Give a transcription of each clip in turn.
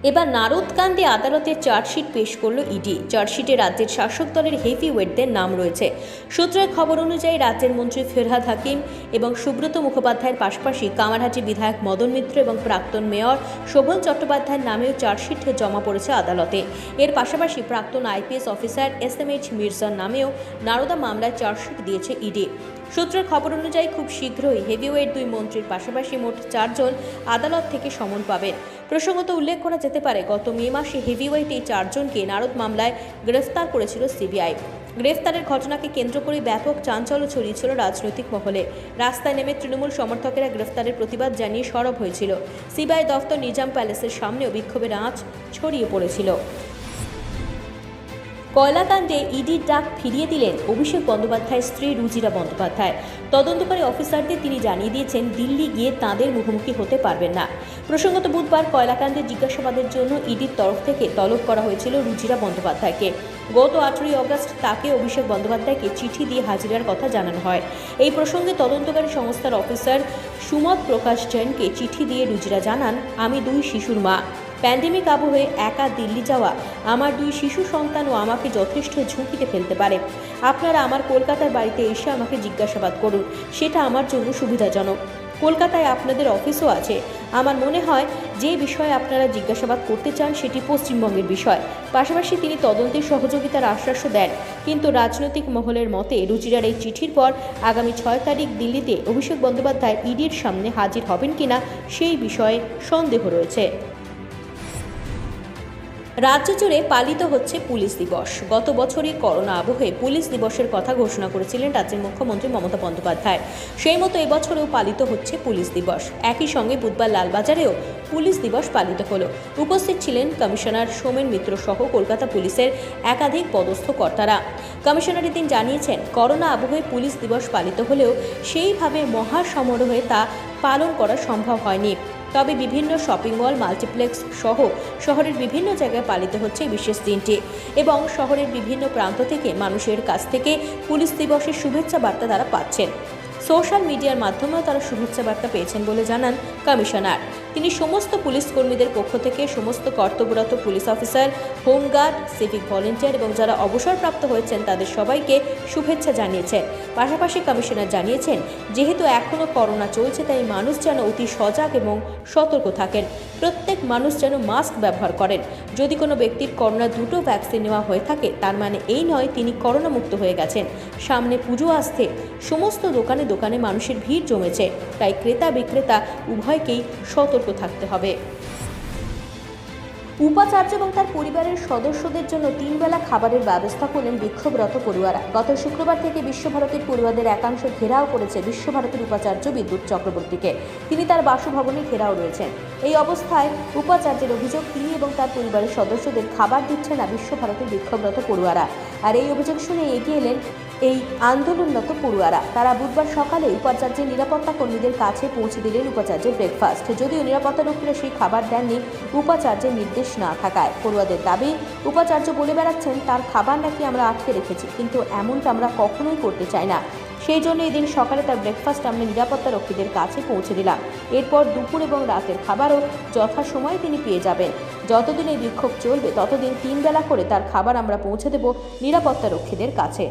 এবার নারদকান্দে আদালতে চার্জশিট পেশ করল ইডি। চার্জশিটে রাজ্যের শাসক দলের হেভিওয়েটদের নাম রয়েছে। সূত্রের খবর অনুযায়ী রাজ্যের মন্ত্রী ফেরহাদ হাকিম এবং সুব্রত মুখোপাধ্যায়ের পাশাপাশি কামারহাটি বিধায়ক মদন মিত্র এবং প্রাক্তন মেয়র শোভন চট্টোপাধ্যায়ের নামেও চার্জশিট জমা পড়েছে আদালতে। এর পাশাপাশি প্রাক্তন আইপিএস অফিসার SMH মির্জার নামেও নারদা মামলায় চার্জশিট দিয়েছে ইডি। সূত্রের খবর অনুযায়ী খুব শীঘ্রই হেভিওয়েট দুই মন্ত্রীর পাশাপাশি মোট 4 জন আদালত থেকে সমন পাবেন। প্রসঙ্গত উল্লেখ করা যেতে পারে, গত মে মাসে হেভিওয়েট এই 4 জনকে নারদ মামলায় গ্রেফতার করেছিল সিবিআই। গ্রেফতারের ঘটনাকে কেন্দ্র করে ব্যাপক চাঞ্চল্য ছড়িয়েছিল রাজনৈতিক মহলে। রাস্তায় নেমে তৃণমূল সমর্থকেরা গ্রেফতারের প্রতিবাদ জানিয়ে সরব হয়েছিল। সিবিআই দফতর নিজাম প্যালেসের সামনেও বিক্ষোভের আঁচ ছড়িয়ে পড়েছিল। কয়লাকাণ্ডে ইডির ডাক ফিরিয়ে দিলেন অভিষেক বন্দ্যোপাধ্যায়ের স্ত্রী রুজিরা বন্দ্যোপাধ্যায়। তদন্তকারী অফিসারদের তিনি জানিয়ে দিয়েছেন দিল্লি গিয়ে তাঁদের মুখোমুখি হতে পারবেন না। প্রসঙ্গত বুধবার কয়লাকাণ্ডে জিজ্ঞাসাবাদের জন্য ইডির তরফ থেকে তলব করা হয়েছিল রুজিরা বন্দ্যোপাধ্যায়কে। গত 18 অগস্ট তাকে অভিষেক বন্দ্যোপাধ্যায়কে চিঠি দিয়ে হাজিরার কথা জানানো হয়। এই প্রসঙ্গে তদন্তকারী সংস্থার অফিসার সুমত প্রকাশ জৈনকে চিঠি দিয়ে রুজিরা জানান, আমি 2 শিশুর মা। প্যান্ডেমিক আবহে একা দিল্লি যাওয়া আমার 2 শিশু সন্তানও আমাকে যথেষ্ট ঝুঁকিতে ফেলতে পারে। আপনারা আমার কলকাতার বাড়িতে এসে আমাকে জিজ্ঞাসাবাদ করুন, সেটা আমার জন্য সুবিধাজনক। কলকাতায় আপনাদের অফিসও আছে। আমার মনে হয় যে বিষয়ে আপনারা জিজ্ঞাসাবাদ করতে চান সেটি পশ্চিমবঙ্গের বিষয়। পাশাপাশি তিনি তদন্তের সহযোগিতার আশ্বাসও দেন। কিন্তু রাজনৈতিক মহলের মতে রুজিরার এই চিঠির পর আগামী 6 তারিখ দিল্লিতে অভিষেক বন্দ্যোপাধ্যায় ইডির সামনে হাজির হবেন কিনা সেই বিষয়ে সন্দেহ রয়েছে। রাজ্য জুড়ে পালিত হচ্ছে পুলিশ দিবস। গত বছরই করোনা আবহে পুলিশ দিবসের কথা ঘোষণা করেছিলেন রাজ্যের মুখ্যমন্ত্রী মমতা বন্দ্যোপাধ্যায়। সেই মতো এবছরেও পালিত হচ্ছে পুলিশ দিবস। একই সঙ্গে বুধবার লালবাজারেও পুলিশ দিবস পালিত হলো। উপস্থিত ছিলেন কমিশনার সোমেন মিত্র সহ কলকাতা পুলিশের একাধিক পদস্থ কর্তারা। কমিশনার এদিন জানিয়েছেন, করোনা আবহে পুলিশ দিবস পালিত হলেও সেইভাবে মহা সমারোহে তা পালন করা সম্ভব হয়নি। তবে বিভিন্ন শপিং মল, মাল্টিপ্লেক্স সহ শহরের বিভিন্ন জায়গায় পালিত হচ্ছে বিশেষ দিনটি এবং শহরের বিভিন্ন প্রান্ত থেকে মানুষের কাছ থেকে পুলিশ দিবসের শুভেচ্ছা বার্তা তারা পাচ্ছেন। সোশ্যাল মিডিয়ার মাধ্যমেও তারা শুভেচ্ছা বার্তা পেয়েছেন বলে জানান কমিশনার। তিনি সমস্ত পুলিশ কর্মীদের পক্ষ থেকে সমস্ত কর্তব্যরত police officer, home guard, civic volunteer এবং যারা অবসরপ্রাপ্ত হয়েছেন তাদের সবাইকে শুভেচ্ছা জানিয়েছেন। পাশাপাশি কমিশনার জানিয়েছেন, যেহেতু এখনও করোনা চলছে তাই মানুষ যেন অতি সজাগ এবং সতর্ক থাকেন। প্রত্যেক মানুষ যেন মাস্ক ব্যবহার করেন। যদি কোনো ব্যক্তির করোনা 2টো ভ্যাকসিন নেওয়া হয়ে থাকে তার মানে এই নয় তিনি করোনা মুক্ত হয়ে গেছেন। সামনে পুজো আসছে, সমস্ত দোকানে দোকানে মানুষের ভিড় জমেছে, তাই ক্রেতা বিক্রেতা উভয়কেই সতর্ক থাকতে হবে। উপাচার্য এবং তার পরিবারের সদস্যদের জন্য 3 বেলা খাবারের ব্যবস্থা করলেন বিক্ষোভরত পড়ুয়ারা। গত শুক্রবার থেকে বিশ্বভারতীর পড়ুয়াদের একাংশ ঘেরাও করেছে বিশ্বভারতীর উপাচার্য বিদ্যুৎ চক্রবর্তীকে। তিনি তার বাসভবনে ঘেরাও রয়েছেন। এই অবস্থায় উপাচার্যের অভিযোগ, তিনি এবং তার পরিবারের সদস্যদের খাবার দিচ্ছে না বিশ্বভারতীর বিক্ষোভরত পড়ুয়ারা। আর এই অভিযোগ শুনে এগিয়ে এলেন এই আন্দোলনরত পড়ুয়ারা। তারা বুধবার সকালে উপাচার্যের নিরাপত্তা কর্মীদের কাছে পৌঁছে দিলেন উপাচার্যের ব্রেকফাস্ট। যদিও নিরাপত্তারক্ষীরা সেই খাবার দেননি উপাচার্যের নির্দেশ না থাকায়। পড়ুয়াদের দাবি, উপাচার্য বলে বেড়াচ্ছেন তার খাবার নাকি আমরা আটকে রেখেছি, কিন্তু এমনটা আমরা কখনোই করতে চাই না। সেই জন্য এদিন সকালে তার ব্রেকফাস্ট আমরা নিরাপত্তারক্ষীদের কাছে পৌঁছে দিলাম। এরপর দুপুর এবং রাতের খাবারও যথাসময়ে তিনি পেয়ে যাবেন। যতদিন এই বিক্ষোভ চলবে ততদিন 3 বেলা করে তার খাবার আমরা পৌঁছে দেব নিরাপত্তারক্ষীদের কাছে।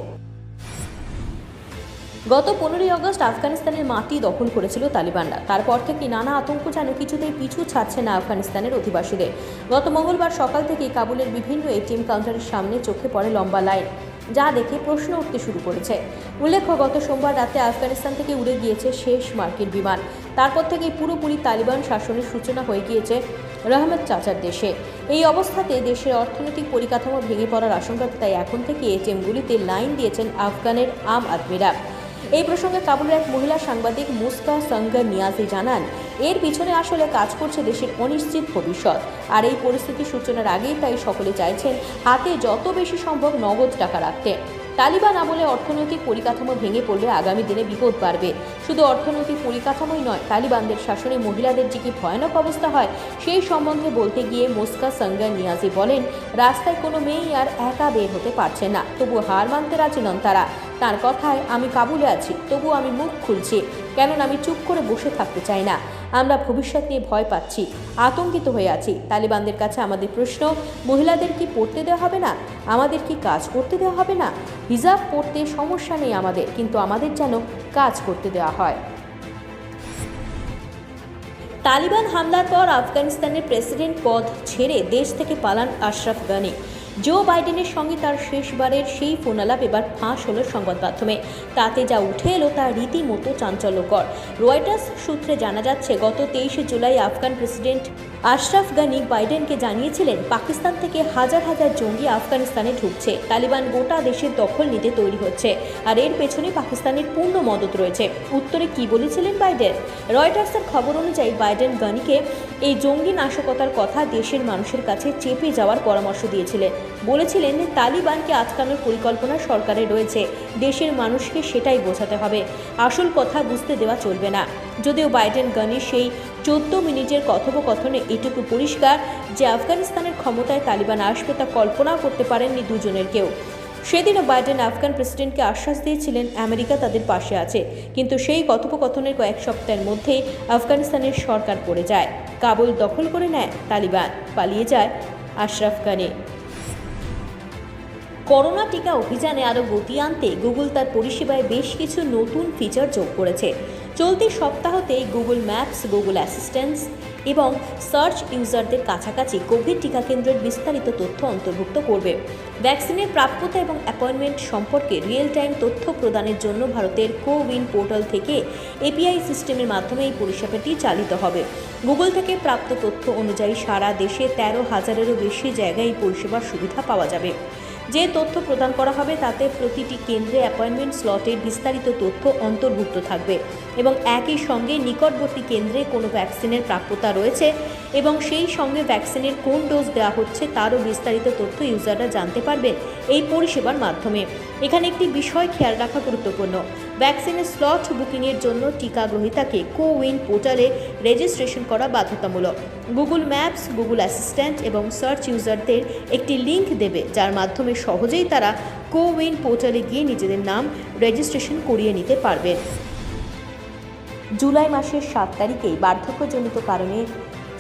গত 15 অগস্ট আফগানিস্তানের মাটি দখল করেছিল তালিবানরা। তারপর থেকে নানা আতঙ্ক যেন কিছুতেই পিছু ছাড়ছে না আফগানিস্তানের অধিবাসীদের। গত মঙ্গলবার সকাল থেকে কাবুলের বিভিন্ন এটিএম কাউন্টারের সামনে চোখে পড়ে লম্বা লাইন, যা দেখে প্রশ্ন উঠতে শুরু করেছে। উল্লেখ্য, গত সোমবার রাতে আফগানিস্তান থেকে উড়ে গিয়েছে শেষ মার্কিন বিমান। তারপর থেকেই পুরোপুরি তালিবান শাসনের সূচনা হয়ে গিয়েছে রহমত চাচার দেশে। এই অবস্থাতে দেশের অর্থনৈতিক পরিকাঠামো ভেঙে পড়ার আশঙ্কাতে তাই এখন থেকে এটিএমগুলিতে লাইন দিয়েছেন আফগানের আম আদমিরা। এই প্রসঙ্গে কাবুলের এক মহিলা সাংবাদিক মুস্কা সঙ্গা নিয়াজি জানান, এর পিছনে আসলে কাজ করছে দেশের অনিশ্চিত ভবিষ্যৎ। আর এই পরিস্থিতির সূচনার আগেই তাই সকলে চাইছেন হাতে যত বেশি সম্ভব নগদ টাকা রাখতে। তালিবান আমলে অর্থনৈতিক পরিকাঠামো ভেঙে পড়লে আগামী দিনে বিপদ বাড়বে। শুধু অর্থনৈতিক পরিকাঠামোই নয়, তালিবানদের শাসনে মহিলাদের যে কি ভয়ানক অবস্থা হয় সেই সম্বন্ধে বলতে গিয়ে মুস্কা সঙ্গা নিয়াজি বলেন, রাস্তায় কোনো মেয়েই আর একা বের হতে পারছে না, তবু হার মানতে রাজি নন তারা। তার কথায় আমি কাবুলে আছি, তবু আমি মুখ খুলছি, কেননা আমি চুপ করে বসে থাকতে চাই না। আমরা ভবিষ্যৎ নিয়ে ভয় পাচ্ছি, আতঙ্কিত হয়ে আছি। তালিবানদের কাছে আমাদের প্রশ্ন, মহিলাদের কি পড়তে দেওয়া হবে না? আমাদের কি কাজ করতে দেওয়া হবে না? হিজাব পড়তে সমস্যা নেই আমাদের, কিন্তু আমাদের যেন কাজ করতে দেওয়া হয়। তালিবান হামলার পর আফগানিস্তানের প্রেসিডেন্ট পদ ছেড়ে দেশ থেকে পালান আশরাফ গানি। জো বাইডেনের সঙ্গে তার শেষবারের সেই ফোনালাপ এবার ফাঁস হলো সংবাদ মাধ্যমে। তাতে যা উঠে এলো তা রীতিমতো চাঞ্চল্যকর। রয়টার্স সূত্রে জানা যাচ্ছে, গত 23শে জুলাই আফগান প্রেসিডেন্ট আশরাফ গানি বাইডেনকে জানিয়েছিলেন, পাকিস্তান থেকে হাজার হাজার জঙ্গি আফগানিস্তানে ঢুকছে, তালিবান গোটা দেশের দখল নিতে তৈরি হচ্ছে, আর এর পেছনে পাকিস্তানের পূর্ণ মদত রয়েছে। উত্তরে কি বলেছিলেন বাইডেন? রয়টার্সের খবর অনুযায়ী বাইডেন গানিকে এই জঙ্গি নাশকতার কথা দেশের মানুষের কাছে চেপে যাওয়ার পরামর্শ দিয়েছিলেন। বলেছিলেন, তালিবানকে আটকানোর পরিকল্পনা সরকারের রয়েছে, দেশের মানুষকে সেটাই বোঝাতে হবে, আসল কথা বুঝতে দেওয়া চলবে না। যদিও বাইডেন গানির সেই 14 মিনিটের কথোপকথনে এটুকু পরিষ্কার যে আফগানিস্তানের ক্ষমতায় তালিবান আসবে তা কল্পনাও করতে পারেননি দুজনের কেউ। সেদিনও বাইডেন আফগান প্রেসিডেন্টকে আশ্বাস দিয়েছিলেন আমেরিকা তাদের পাশে আছে, কিন্তু সেই কথোপকথনের কয়েক সপ্তাহের মধ্যেই আফগানিস্তানের সরকার পড়ে যায়, কাবুল দখল করে নেয় তালিবান, পালিয়ে যায় আশরাফ গানি। করোনা টিকা অভিযানে আরও গতি আনতে গুগল তার পরিষেবায় বেশ কিছু নতুন ফিচার যোগ করেছে। চলতি সপ্তাহতেই গুগল ম্যাপস, গুগল অ্যাসিস্ট্যান্ট এবং সার্চ ইউজারদের কাছাকাছি কোভিড টিকা কেন্দ্রের বিস্তারিত তথ্য অন্তর্ভুক্ত করবে। ভ্যাকসিনের প্রাপ্যতা এবং অ্যাপয়েন্টমেন্ট সম্পর্কে রিয়েল টাইম তথ্য প্রদানের জন্য ভারতের কোউইন পোর্টাল থেকে এপিআই সিস্টেমের মাধ্যমে এই পরিষেবাটি চালিত হবে। গুগল থেকে প্রাপ্ত তথ্য অনুযায়ী সারা দেশে 13,000-এরও বেশি জায়গায় এই পরিষেবার সুবিধা পাওয়া যাবে। যে তথ্য প্রদান করা হবে তাতে প্রতিটি কেন্দ্রে অ্যাপয়েন্টমেন্ট স্লটের বিস্তারিত তথ্য অন্তর্ভুক্ত থাকবে এবং একই সঙ্গে নিকটবর্তী কেন্দ্রে কোনো ভ্যাকসিনের প্রাপ্যতা রয়েছে এবং সেই সঙ্গে ভ্যাকসিনের কোন ডোজ দেওয়া হচ্ছে তারও বিস্তারিত তথ্য ইউজাররা জানতে পারবেন এই পরিষেবার মাধ্যমে। এখানে একটি বিষয় খেয়াল রাখা গুরুত্বপূর্ণ, ভ্যাকসিনের স্লট বুকিংয়ের জন্য টিকা গ্রহীতাকে কোউইন পোর্টালে রেজিস্ট্রেশন করা বাধ্যতামূলক। গুগল ম্যাপস, গুগল অ্যাসিস্ট্যান্ট এবং সার্চ ইউজারদের একটি লিঙ্ক দেবে, যার মাধ্যমে সহজেই তারা কোউইন পোর্টালে গিয়ে নিজেদের নাম রেজিস্ট্রেশন করিয়ে নিতে পারবেন। জুলাই মাসের 7 তারিখেই বার্ধক্যজনিত কারণে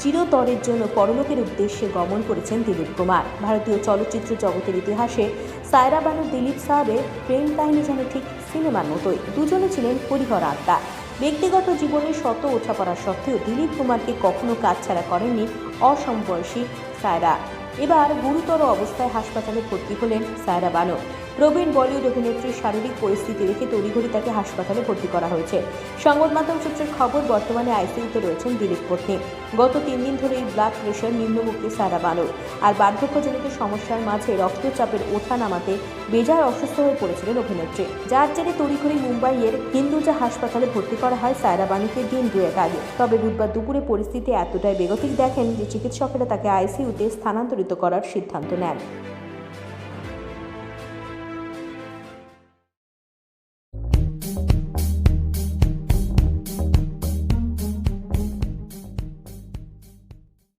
চিরতরের জন্য পরলোকের উদ্দেশ্যে গমন করেছেন দিলীপ কুমার। ভারতীয় চলচ্চিত্র জগতের ইতিহাসে সায়রা বানু দিলীপ সাহেবের প্রেম কাহিনী যেন ঠিক সিনেমার মতোই। দুজনে ছিলেন হরিহর আত্মা। ব্যক্তিগত জীবনে শত ওঠাপড়া সত্ত্বেও দিলীপ কুমারকে কখনো কাছছাড়া করেননি অসমবয়সী সায়রা। এবার গুরুতর অবস্থায় হাসপাতালে ভর্তি হলেন সায়রা বানু। প্রবীণ বলিউড অভিনেত্রীর শারীরিক পরিস্থিতি দেখে তড়িঘড়ি তাকে হাসপাতালে ভর্তি করা হয়েছে। সংবাদ মাধ্যম সূত্রের খবর, বর্তমানে আইসিইউতে রয়েছেন দিলীপ পত্নী। গত 3 দিন ধরেই ব্লাড প্রেশার নিম্নমুখী সায়রা বানুর, আর বার্ধক্যজনিত সমস্যার মাঝে রক্তচাপের ওঠা নামাতে বেজায় অসুস্থ হয়ে পড়েছিলেন অভিনেত্রী, যার জেরে তড়িঘড়ি মুম্বাইয়ের হিন্দুজা হাসপাতালে ভর্তি করা হয় সায়রা বানুকে দিন 2 আগে। তবে বুধবার দুপুরে পরিস্থিতি এতটাই বেগতিক দেখেন যে চিকিৎসকেরা তাকে আইসিইউতে স্থানান্তরিত করার সিদ্ধান্ত নেন।